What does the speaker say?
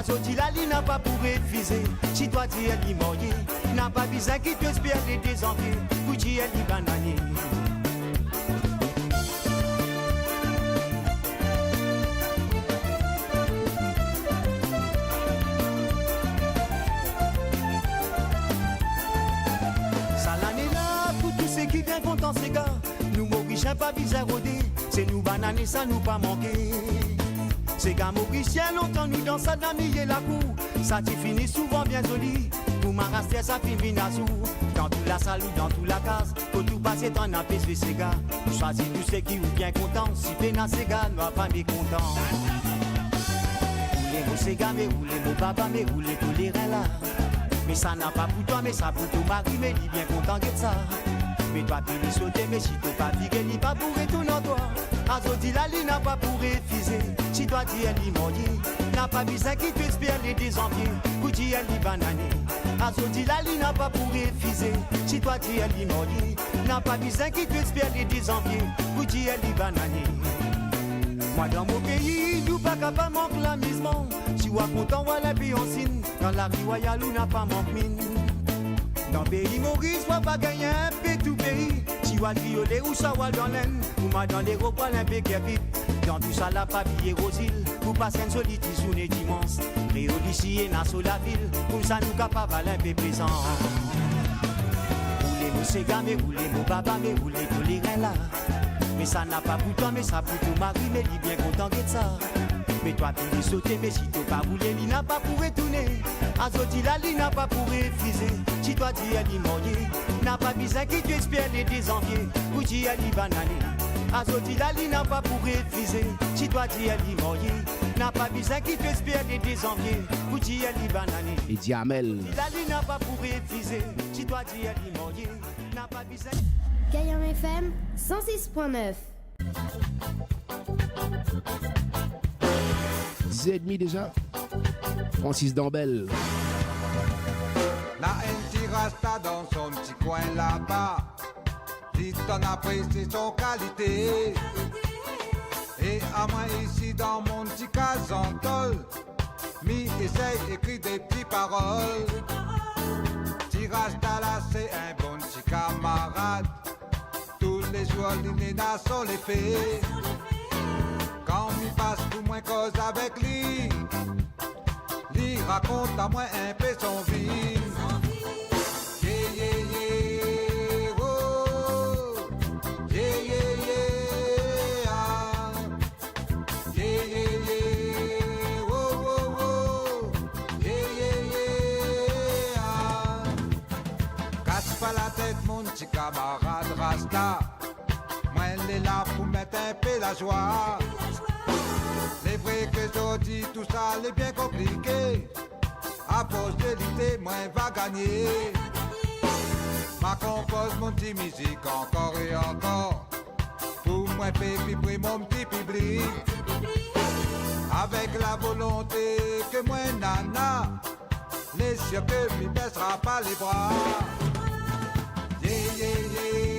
Azoti la li n'a pas pour refuser. Si toi tu es limonier, n'a pas besoin qui te espère les désenvier. Pour tu es libananier. Qui vient content ces gars, nous mauriciens pas bizarre rodé, c'est nous bananes ça nous pas manquer. Ces gars mauriciens longtemps nous dans sa damille et la cour, ça t'y finit souvent bien joli, pour m'arraster ça finit nasou, dans toute la salle ou dans toute la case, pour tout passer dans la paix ces gars, choisis tous ceux qui ou bien contents, si pénal ces gars, nous pas mécontents. Roulez vos ces gars, mais roulez vos papas, mais roulez tous les reins là. Mais ça n'a pas pour toi, mais ça pour ton mari, mais il bien content que ça. Mais toi tu sauter, mais si tu pas piqué, il pas pour retourner en toi. Azoti la li n'a pas pour refuser. Si toi tu es limonier, n'a pas besoin qui te espère les désenvier. Pour tu es libananier. Azoti la li n'a pas pour refuser. Si toi tu es limonier, n'a pas besoin qui te espère les désenvier. Pour tu es libananier. Moi dans mon pays, nous pas capable manquer l'amusement. Si vous êtes content, voilà puis on signe. Dans la vie royale, on n'a pas manqué mine. Dans le pays Maurice, on va gagner un peu tout pays. Si on violer ou ça va dans l'aine, ou ma dans les repas un peu vite. Dans tout ça, la papille rosile, pour passer une solitude sous les dimanches. Réo d'ici et sur la ville, pour ça nous capables un peu plaisant. Roulez vos ségas, mais roulez vos babas, mais roulez tous les reins là. Mais ça n'a pas pour toi, mais ça pour ton mari, mais il est bien content de ça. Mais toi tu dis sauter, mais si tu pas roulé, il n'a pas pour retourner. Azoti la li n'a pas pour refuser. Si toi tu es limonier, n'a pas besoin qui tu espère les désenvier. Ou tu es libananier. Azoti la li n'a pas pour refuser. Si toi tu es limonier, n'a pas besoin qui tu espère les désenvier. Ou tu es libananier. Et Diamel. La li n'a pas pour refuser. Si toi tu es limonier, n'a pas besoin. Gaillard FM 106.9. 10h30 déjà. Francis Dambel. La NT Rasta dans son petit coin là-bas. Dit on apprécie son qualité. Et à moi ici dans mon petit casantol, mi essaye écrit des petites paroles. Petit Rasta là c'est un bon petit camarade. Tous les jours les nénas sont les fées. Quand m'y passe pour moins cause avec lui, lui raconte à moi un peu son vie. Yeah, yeah, yeah, oh. Yeah, yeah, yeah, ah. Yeah, yeah, yeah, oh, oh, oh. Yeah, yeah, yeah, ah. Casse pas la tête mon petit camarade Rasta. Moi elle est là pour mettre un peu la joie. C'est vrai que je dis tout ça, c'est bien compliqué. À force de lutter, moi va gagner. Ma compose mon petit musique encore et encore. Pour moi faire vibrer mon petit public. Avec la volonté que moi nana, les sûr que m'y baissera pas les bras. Yeah, yeah, yeah.